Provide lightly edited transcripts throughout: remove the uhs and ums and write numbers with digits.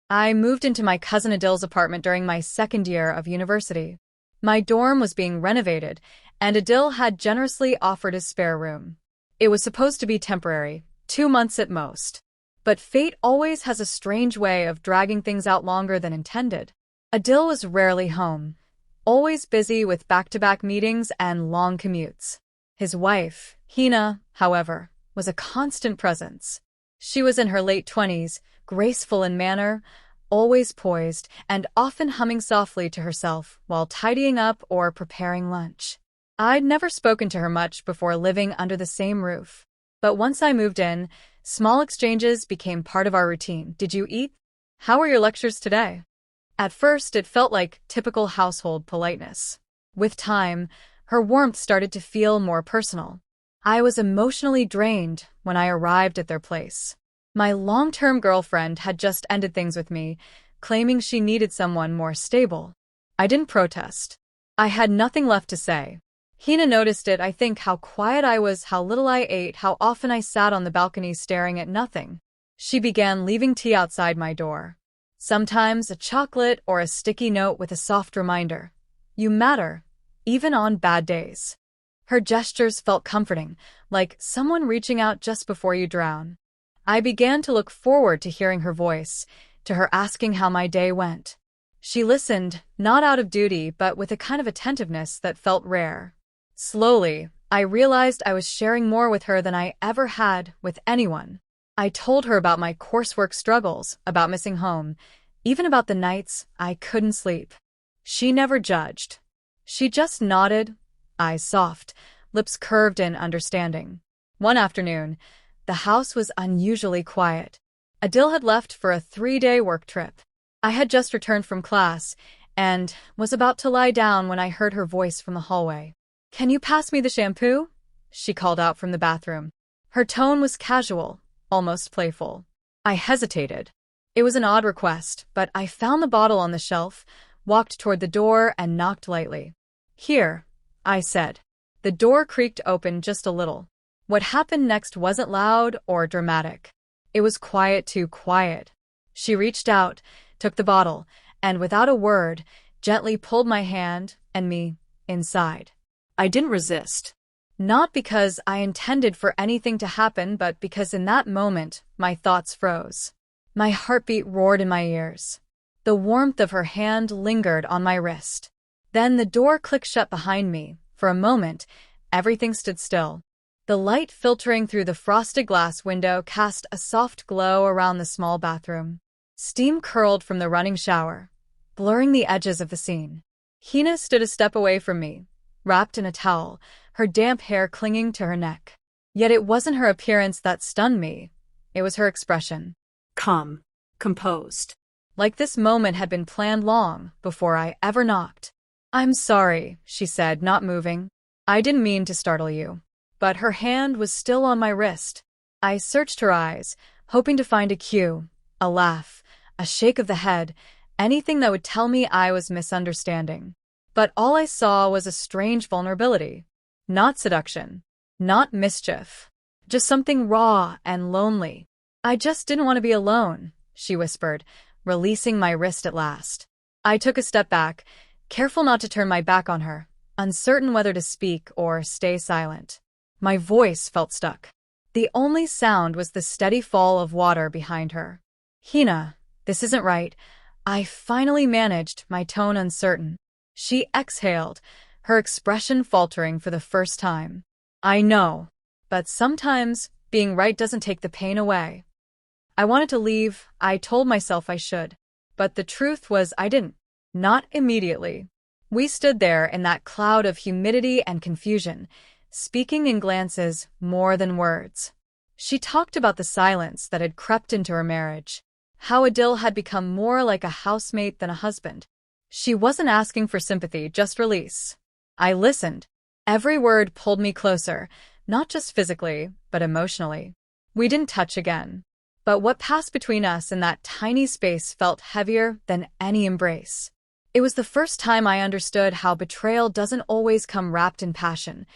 I moved into my cousin Adil's apartment during my second year of university. My dorm was being renovated, and Adil had generously offered his spare room. It was supposed to be temporary, 2 months at most. But fate always has a strange way of dragging things out longer than intended. Adil was rarely home, always busy with back-to-back meetings and long commutes. His wife, Hina, however, was a constant presence. She was in her late 20s, graceful in manner, always poised, and often humming softly to herself while tidying up or preparing lunch. I'd never spoken to her much before living under the same roof. But once I moved in, small exchanges became part of our routine. Did you eat? How were your lectures today? At first, it felt like typical household politeness. With time, her warmth started to feel more personal. I was emotionally drained when I arrived at their place. My long-term girlfriend had just ended things with me, claiming she needed someone more stable. I didn't protest. I had nothing left to say. Hina noticed it, I think, how quiet I was, how little I ate, how often I sat on the balcony staring at nothing. She began leaving tea outside my door. Sometimes a chocolate or a sticky note with a soft reminder. You matter, even on bad days. Her gestures felt comforting, like someone reaching out just before you drown. I began to look forward to hearing her voice, to her asking how my day went. She listened, not out of duty, but with a kind of attentiveness that felt rare. Slowly, I realized I was sharing more with her than I ever had with anyone. I told her about my coursework struggles, about missing home, even about the nights I couldn't sleep. She never judged. She just nodded, eyes soft, lips curved in understanding. One afternoon, the house was unusually quiet. Adil had left for a 3-day work trip. I had just returned from class and was about to lie down when I heard her voice from the hallway. "Can you pass me the shampoo?" she called out from the bathroom. Her tone was casual, almost playful. I hesitated. It was an odd request, but I found the bottle on the shelf, walked toward the door, and knocked lightly. "Here," I said. The door creaked open just a little. What happened next wasn't loud or dramatic. It was quiet, too quiet. She reached out, took the bottle, and without a word, gently pulled my hand and me inside. I didn't resist. Not because I intended for anything to happen, but because in that moment, my thoughts froze. My heartbeat roared in my ears. The warmth of her hand lingered on my wrist. Then the door clicked shut behind me. For a moment, everything stood still. The light filtering through the frosted glass window cast a soft glow around the small bathroom. Steam curled from the running shower, blurring the edges of the scene. Hina stood a step away from me, wrapped in a towel, her damp hair clinging to her neck. Yet it wasn't her appearance that stunned me. It was her expression. Calm, composed. Like this moment had been planned long before I ever knocked. "I'm sorry," she said, not moving. "I didn't mean to startle you." But her hand was still on my wrist. I searched her eyes, hoping to find a cue, a laugh, a shake of the head, anything that would tell me I was misunderstanding. But all I saw was a strange vulnerability. Not seduction. Not mischief. Just something raw and lonely. "I just didn't want to be alone," she whispered, releasing my wrist at last. I took a step back, careful not to turn my back on her, uncertain whether to speak or stay silent. My voice felt stuck. The only sound was the steady fall of water behind her. "Hina, this isn't right." I finally managed, my tone uncertain. She exhaled, her expression faltering for the first time. "I know, but sometimes being right doesn't take the pain away." I wanted to leave, I told myself I should. But the truth was I didn't. Not immediately. We stood there in that cloud of humidity and confusion, speaking in glances more than words. She talked about the silence that had crept into her marriage, how Adil had become more like a housemate than a husband. She wasn't asking for sympathy, just release. I listened. Every word pulled me closer, not just physically, but emotionally. We didn't touch again. But what passed between us in that tiny space felt heavier than any embrace. It was the first time I understood how betrayal doesn't always come wrapped in passion.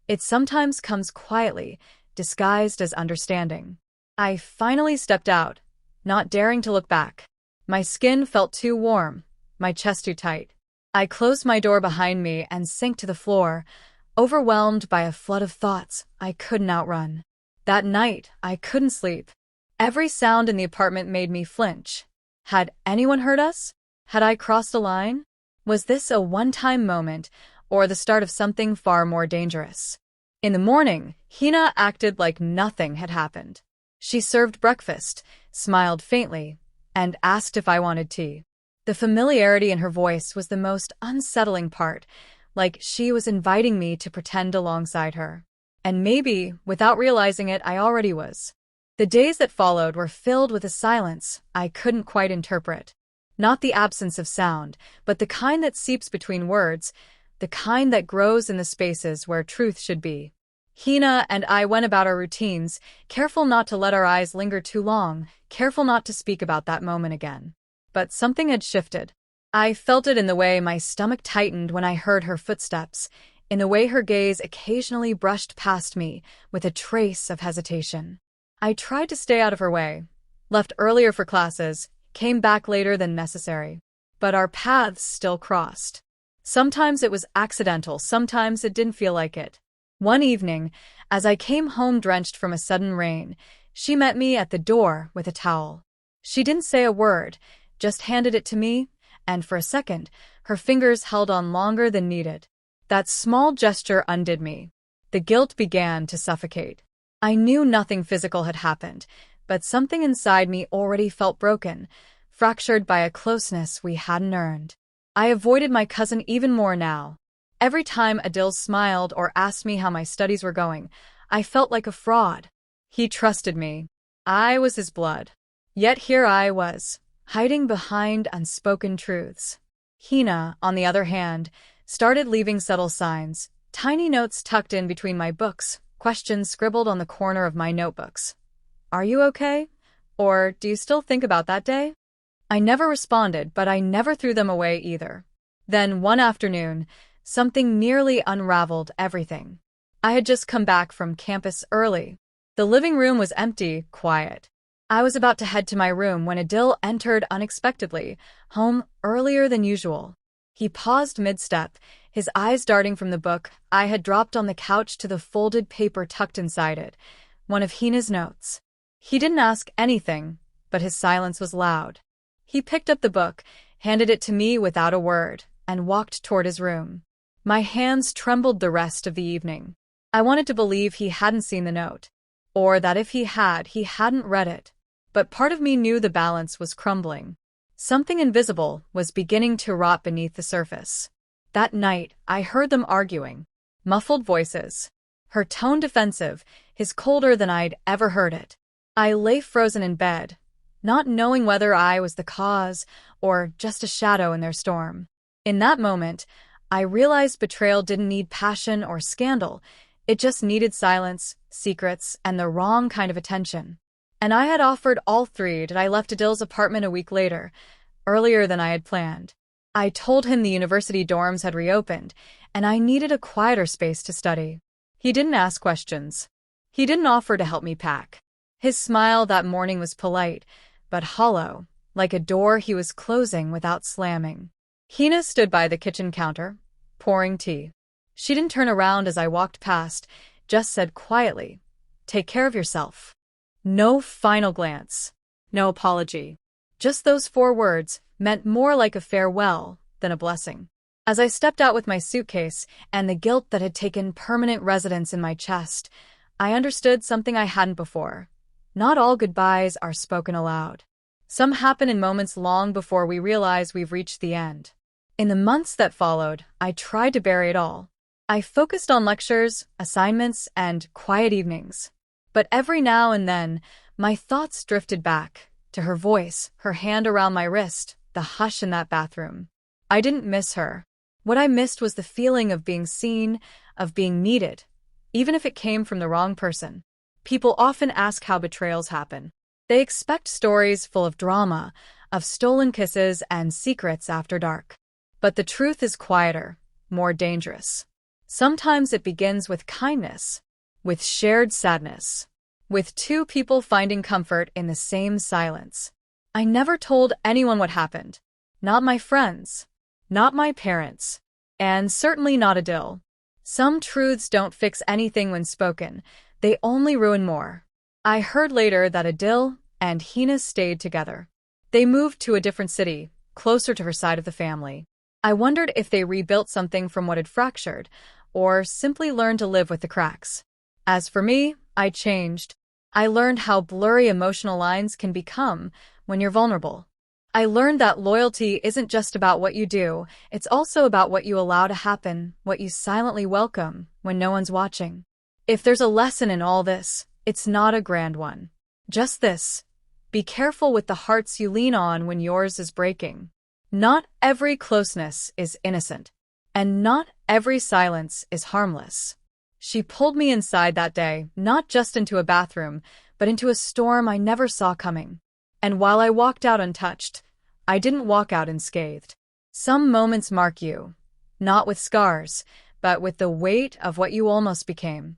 It sometimes comes quietly, disguised as understanding. I finally stepped out, not daring to look back. My skin felt too warm, my chest too tight. I closed my door behind me and sank to the floor, overwhelmed by a flood of thoughts I couldn't outrun. That night, I couldn't sleep. Every sound in the apartment made me flinch. Had anyone heard us? Had I crossed a line? Was this a one-time moment, or the start of something far more dangerous? In the morning, Hina acted like nothing had happened. She served breakfast, smiled faintly, and asked if I wanted tea. The familiarity in her voice was the most unsettling part, like she was inviting me to pretend alongside her. And maybe, without realizing it, I already was. The days that followed were filled with a silence I couldn't quite interpret. Not the absence of sound, but the kind that seeps between words, the kind that grows in the spaces where truth should be. Hina and I went about our routines, careful not to let our eyes linger too long, careful not to speak about that moment again. But something had shifted. I felt it in the way my stomach tightened when I heard her footsteps, in the way her gaze occasionally brushed past me with a trace of hesitation. I tried to stay out of her way, left earlier for classes, came back later than necessary. But our paths still crossed. Sometimes it was accidental, sometimes it didn't feel like it. One evening, as I came home drenched from a sudden rain, she met me at the door with a towel. She didn't say a word, just handed it to me, and for a second, her fingers held on longer than needed. That small gesture undid me. The guilt began to suffocate. I knew nothing physical had happened, but something inside me already felt broken, fractured by a closeness we hadn't earned. I avoided my cousin even more now. Every time Adil smiled or asked me how my studies were going, I felt like a fraud. He trusted me. I was his blood. Yet here I was, hiding behind unspoken truths. Hina, on the other hand, started leaving subtle signs, tiny notes tucked in between my books, questions scribbled on the corner of my notebooks. Are you okay? Or do you still think about that day? I never responded, but I never threw them away either. Then one afternoon, something nearly unraveled everything. I had just come back from campus early. The living room was empty, quiet. I was about to head to my room when Adil entered unexpectedly, home earlier than usual. He paused mid-step, his eyes darting from the book I had dropped on the couch to the folded paper tucked inside it, one of Hina's notes. He didn't ask anything, but his silence was loud. He picked up the book, handed it to me without a word, and walked toward his room. My hands trembled the rest of the evening. I wanted to believe he hadn't seen the note, or that if he hadn't read it. But part of me knew the balance was crumbling. Something invisible was beginning to rot beneath the surface. That night, I heard them arguing. Muffled voices. Her tone defensive, his colder than I'd ever heard it. I lay frozen in bed, not knowing whether I was the cause or just a shadow in their storm. In that moment, I realized betrayal didn't need passion or scandal. It just needed silence, secrets, and the wrong kind of attention. And I had offered all three. I left Adil's apartment a week later, earlier than I had planned. I told him the university dorms had reopened, and I needed a quieter space to study. He didn't ask questions. He didn't offer to help me pack. His smile that morning was polite, but hollow, like a door he was closing without slamming. Hina stood by the kitchen counter, pouring tea. She didn't turn around as I walked past, just said quietly, "Take care of yourself." No final glance, no apology. Just those 4 words meant more like a farewell than a blessing. As I stepped out with my suitcase and the guilt that had taken permanent residence in my chest, I understood something I hadn't before. Not all goodbyes are spoken aloud. Some happen in moments long before we realize we've reached the end. In the months that followed, I tried to bury it all. I focused on lectures, assignments, and quiet evenings. But every now and then, my thoughts drifted back to her voice, her hand around my wrist, the hush in that bathroom. I didn't miss her. What I missed was the feeling of being seen, of being needed, even if it came from the wrong person. People often ask how betrayals happen. They expect stories full of drama, of stolen kisses and secrets after dark. But the truth is quieter, more dangerous. Sometimes it begins with kindness, with shared sadness, with 2 people finding comfort in the same silence. I never told anyone what happened. Not my friends. Not my parents. And certainly not Adil. Some truths don't fix anything when spoken. They only ruin more. I heard later that Adil and Hina stayed together. They moved to a different city, closer to her side of the family. I wondered if they rebuilt something from what had fractured, or simply learned to live with the cracks. As for me, I changed. I learned how blurry emotional lines can become when you're vulnerable. I learned that loyalty isn't just about what you do, it's also about what you allow to happen, what you silently welcome when no one's watching. If there's a lesson in all this, it's not a grand one. Just this: be careful with the hearts you lean on when yours is breaking. Not every closeness is innocent, and not every silence is harmless. She pulled me inside that day, not just into a bathroom, but into a storm I never saw coming. And while I walked out untouched, I didn't walk out unscathed. Some moments mark you, not with scars, but with the weight of what you almost became.